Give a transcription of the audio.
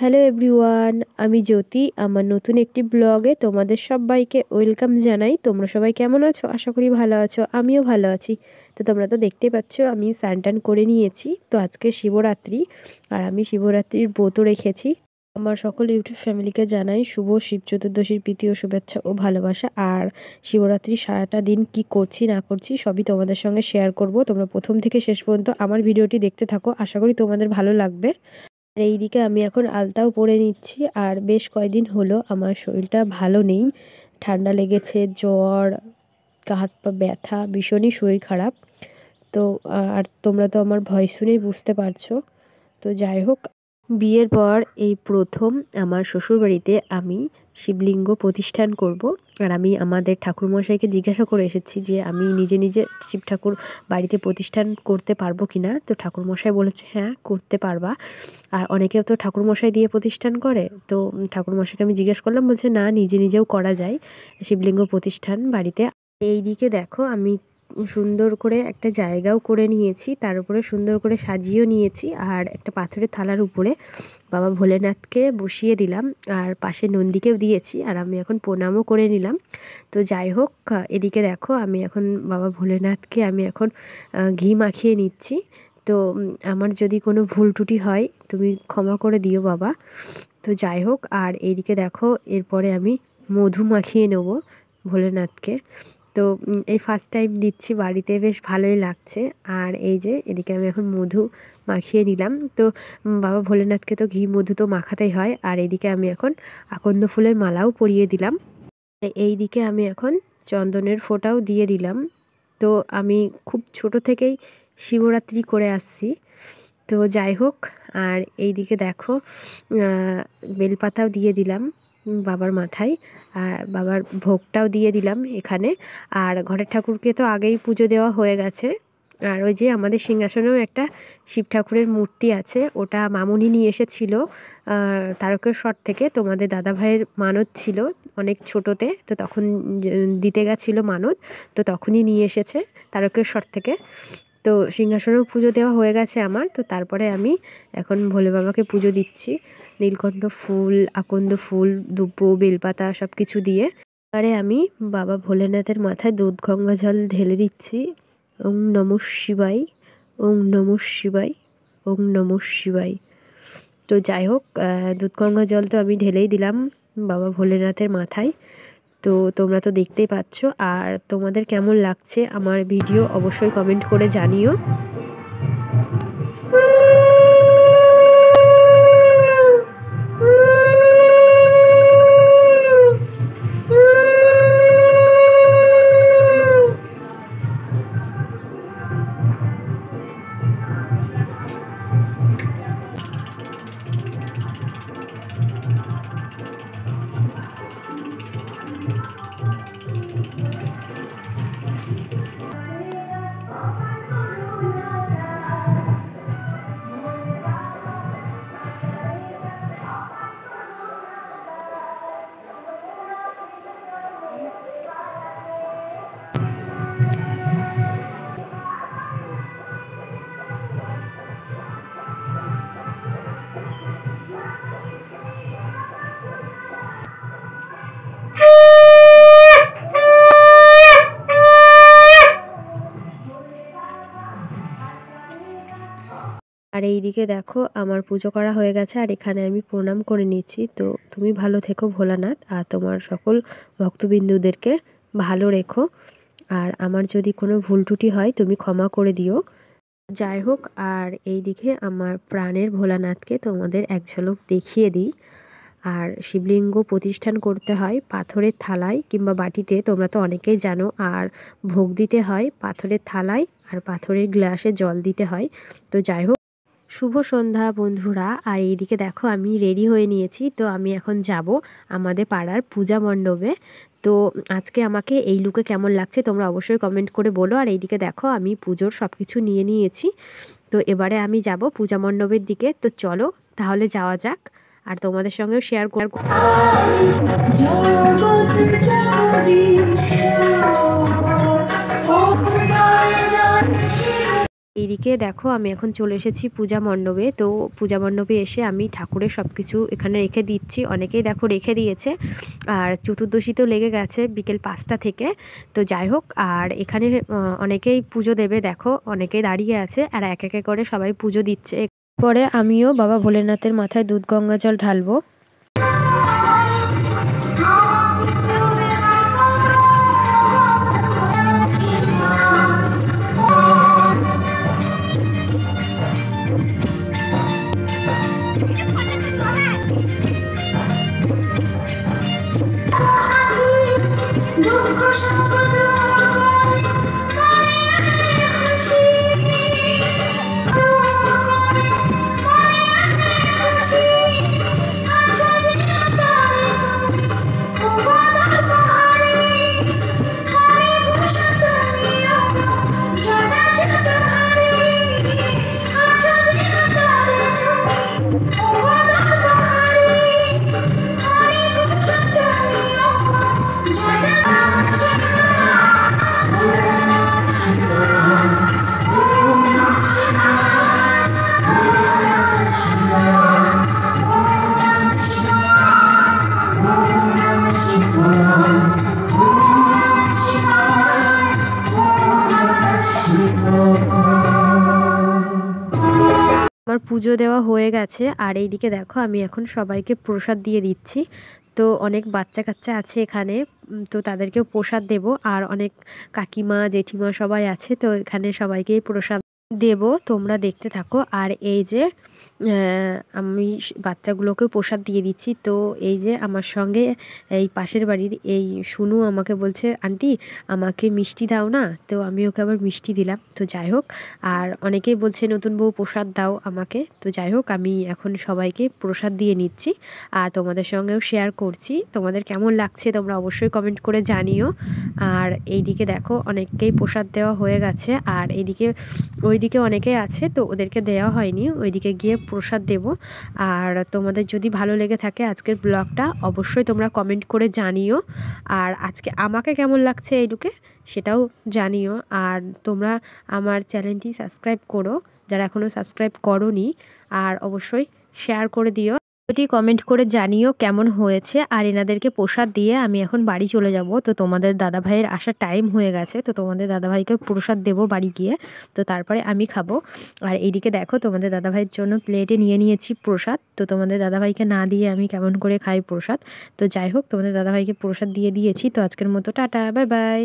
Hello everyone, আমি জ্যোতি। আমার নতুন একটি ব্লগে তোমাদের সবাইকে ওয়েলকাম জানাই। তোমরা সবাই কেমন আছো? আশা করি ভালো আছো, আমিও ভালো আছি। তো তোমরা তো দেখতেই পাচ্ছ আমি স্নান টান করে নিয়েছি। তো আজকে শিবরাত্রি, আর আমি শিবরাত্রির ব্রতও রেখেছি। আমার সকল ইউটিউব ফ্যামিলিকে জানাই শুভ শিব চতুর্দশীর প্রীতি ও শুভেচ্ছা ও ভালোবাসা। আর শিবরাত্রির সারাটা দিন কি করছি না করছি সবই তোমাদের সঙ্গে শেয়ার করব। তোমরা প্রথম থেকে শেষ পর্যন্ত আমার ভিডিওটি দেখতে থাকো, আশা করি তোমাদের ভালো লাগবে। আর এইদিকে আমি এখন আলতাও পরে নিচ্ছি। আর বেশ কয়েকদিন হলো আমার শরীরটা ভালো নেই, ঠান্ডা লেগেছে, জ্বর, গা হাত পা ব্যথা, ভীষণই শরীর খারাপ। তো আর তোমরা তো আমার ভয়েস শুনেই বুঝতে পারছো। তো যাই হোক, বিয়ের পর এই প্রথম আমার শ্বশুরবাড়িতে আমি শিবলিঙ্গ প্রতিষ্ঠান করব। আর আমি আমাদের ঠাকুরমশাইকে জিজ্ঞাসা করে এসেছি যে আমি নিজে নিজে শিব ঠাকুর বাড়িতে প্রতিষ্ঠান করতে পারবো কি না। তো ঠাকুরমশাই বলেছে হ্যাঁ করতে পারবা। আর অনেকেও তো ঠাকুরমশাই দিয়ে প্রতিষ্ঠান করে। তো ঠাকুরমশাইকে আমি জিজ্ঞেস করলাম, বলছে না নিজে নিজেও করা যায় শিবলিঙ্গ প্রতিষ্ঠান বাড়িতে। এই দিকে দেখো আমি সুন্দর করে একটা জায়গাও করে নিয়েছি, তার উপরে সুন্দর করে সাজিয়েও নিয়েছি। আর একটা পাথরের থালার উপরে বাবা ভোলেনাথকে বসিয়ে দিলাম, আর পাশে নন্দীকেও দিয়েছি। আর আমি এখন প্রণামও করে নিলাম। তো যাই হোক, এদিকে দেখো আমি এখন বাবা ভোলেনাথকে আমি এখন ঘি মাখিয়ে নিচ্ছি। তো আমার যদি কোনো ভুল ত্রুটি হয় তুমি ক্ষমা করে দিও বাবা। তো যাই হোক, আর এইদিকে দেখো এরপরে আমি মধু মাখিয়ে নেব ভোলেনাথকে। তো এই ফার্স্ট টাইম দিচ্ছি বাড়িতে, বেশ ভালোই লাগছে। আর এই যে এদিকে আমি এখন মধু মাখিয়ে নিলাম। তো বাবা ভোলেনাথকে তো ঘি মধু তো মাখাতেই হয়। আর এইদিকে আমি এখন আকন্দ ফুলের মালাও পরিয়ে দিলাম। এই দিকে আমি এখন চন্দনের ফোঁটাও দিয়ে দিলাম। তো আমি খুব ছোট থেকেই শিবরাত্রি করে আসছি। তো যাই হোক, আর এই দিকে দেখো বেলপাতাও দিয়ে দিলাম বাবার মাথায়, আর বাবার ভোগটাও দিয়ে দিলাম এখানে। আর ঘরের ঠাকুরকে তো আগেই পুজো দেওয়া হয়ে গেছে। আর ওই যে আমাদের সিংহাসনেও একটা শিব ঠাকুরের মূর্তি আছে, ওটা মামুনি নিয়ে এসেছিল তারকেশ্বর থেকে। তোমাদের দাদাভাইয়ের মানত ছিল অনেক ছোটোতে, তো তখন দিতে গেছিলো মানত, তো তখনই নিয়ে এসেছে তারকেশ্বর থেকে। তো সিংহাসনেও পুজো দেওয়া হয়ে গেছে আমার। তো তারপরে আমি এখন ভোলে বাবাকে পুজো দিচ্ছি নীলকণ্ঠ ফুল, আকন্দ ফুল, দুব্বো, বেলপাতা সব কিছু দিয়ে। এবারে আমি বাবা ভোলেনাথের মাথায় দুধ গঙ্গা জল ঢেলে দিচ্ছি। ওং নমঃ শিবায়, ওং নমঃ শিবায়, ওং নমঃ শিবায়। তো যাই হোক, দুধ গঙ্গা জল তো আমি ঢেলেই দিলাম বাবা ভোলেনাথের মাথায়। তো তোমরা তো দেখতেই পাচ্ছ। আর তোমাদের কেমন লাগছে আমার ভিডিও অবশ্যই কমেন্ট করে জানিও। আর এই দিকে দেখো আমার পুজো করা হয়ে গেছে, আর এখানে আমি প্রণাম করে নিচ্ছি। তো তুমি ভালো থেকো ভোলানাথ, আর তোমার সকল ভক্তবিন্দুদেরকে ভালো রেখো। আর আমার যদি কোনো ভুল ত্রুটি হয় তুমি ক্ষমা করে দিও। যাই হোক, আর এই দিকে আমার প্রাণের ভোলানাথকে তোমাদের এক ঝলক দেখিয়ে দিই। আর শিবলিঙ্গ প্রতিষ্ঠান করতে হয় পাথরের থালায় কিংবা বাটিতে, তোমরা তো অনেকেই জানো। আর ভোগ দিতে হয় পাথরের থালায়, আর পাথরের গ্লাসে জল দিতে হয়। তো যাই হোক, শুভ সন্ধ্যা বন্ধুরা। আর এইদিকে দেখো আমি রেডি হয়ে নিয়েছি। তো আমি এখন যাব আমাদের পাড়ার পূজা মণ্ডপে। তো আজকে আমাকে এই লুকে কেমন লাগছে তোমরা অবশ্যই কমেন্ট করে বলো। আর এইদিকে দেখো আমি পুজোর সব কিছু নিয়ে নিয়েছি। তো এবারে আমি যাব পূজা মণ্ডপের দিকে। তো চলো তাহলে যাওয়া যাক, আর তোমাদের সঙ্গেও শেয়ার করব। এইদিকে দেখো আমি এখন চলে এসেছি পূজা মণ্ডপে। তো পূজা মণ্ডপে এসে আমি ঠাকুরের সব কিছু এখানে রেখে দিচ্ছি। অনেকেই দেখো রেখে দিয়েছে, আর চতুর্দশী তো লেগে গেছে বিকেল 5টা থেকে। তো যাই হোক, আর এখানে অনেকেই পুজো দেবে, দেখো অনেকেই দাঁড়িয়ে আছে আর এক একে করে সবাই পুজো দিচ্ছে। পরে আমিও বাবা ভোলেনাথের মাথায় দুধ গঙ্গা জল ঢালবো। আমার পুজো দেওয়া হয়ে গেছে, আর এইদিকে দেখো আমি এখন সবাইকে প্রসাদ দিয়ে দিচ্ছি। তো অনেক বাচ্চা কাচ্চা আছে এখানে, তো তাদেরকেও প্রসাদ দেব। আর অনেক কাকিমা জেঠিমা সবাই আছে, তো এখানে সবাইকেই প্রসাদ দেব। তোমরা দেখতে থাকো। আর এই যে আমি বাচ্চাগুলোকেও প্রসাদ দিয়ে দিচ্ছি। তো এই যে আমার সঙ্গে এই পাশের বাড়ির এই শুনু আমাকে বলছে, আন্টি আমাকে মিষ্টি দাও না। তো আমি ওকে আবার মিষ্টি দিলাম। তো যাই হোক, আর অনেকেই বলছে নতুন বউ প্রসাদ দাও আমাকে। তো যাই হোক, আমি এখন সবাইকে প্রসাদ দিয়ে নিচ্ছি আর তোমাদের সঙ্গেও শেয়ার করছি। তোমাদের কেমন লাগছে তোমরা অবশ্যই কমেন্ট করে জানিও। আর এইদিকে দেখো অনেককেই প্রসাদ দেওয়া হয়ে গেছে, আর এইদিকে ওইদিকে অনেকেই আছে, তো ওদেরকে দেওয়া হয়নি, ওইদিকে গিয়ে প্রসাদ দেব। আর তোমাদের যদি ভালো লেগে থাকে আজকের ব্লগটা অবশ্যই তোমরা কমেন্ট করে জানিও। আর আজকে আমাকে কেমন লাগছে এইটুকে সেটাও জানিও। আর তোমরা আমার চ্যানেলটি সাবস্ক্রাইব করো যারা এখনও সাবস্ক্রাইব করোনি, আর অবশ্যই শেয়ার করে দিও। ওটি কমেন্ট করে জানিও কেমন হয়েছে। আর এনাদেরকে প্রসাদ দিয়ে আমি এখন বাড়ি চলে যাব। তো তোমাদের দাদাভাইয়ের আসার টাইম হয়ে গেছে, তো তোমাদের দাদাভাইকে প্রসাদ দেবো বাড়ি গিয়ে। তো তারপরে আমি খাবো। আর এইদিকে দেখো তোমাদের দাদাভাইয়ের জন্য প্লেটে নিয়ে নিয়েছি প্রসাদ। তো তোমাদের দাদাভাইকে না দিয়ে আমি কেমন করে খাই প্রসাদ। তো যাই হোক, তোমাদের দাদাভাইকে প্রসাদ দিয়ে দিয়েছি। তো আজকের মতো টাটা, বাই বাই।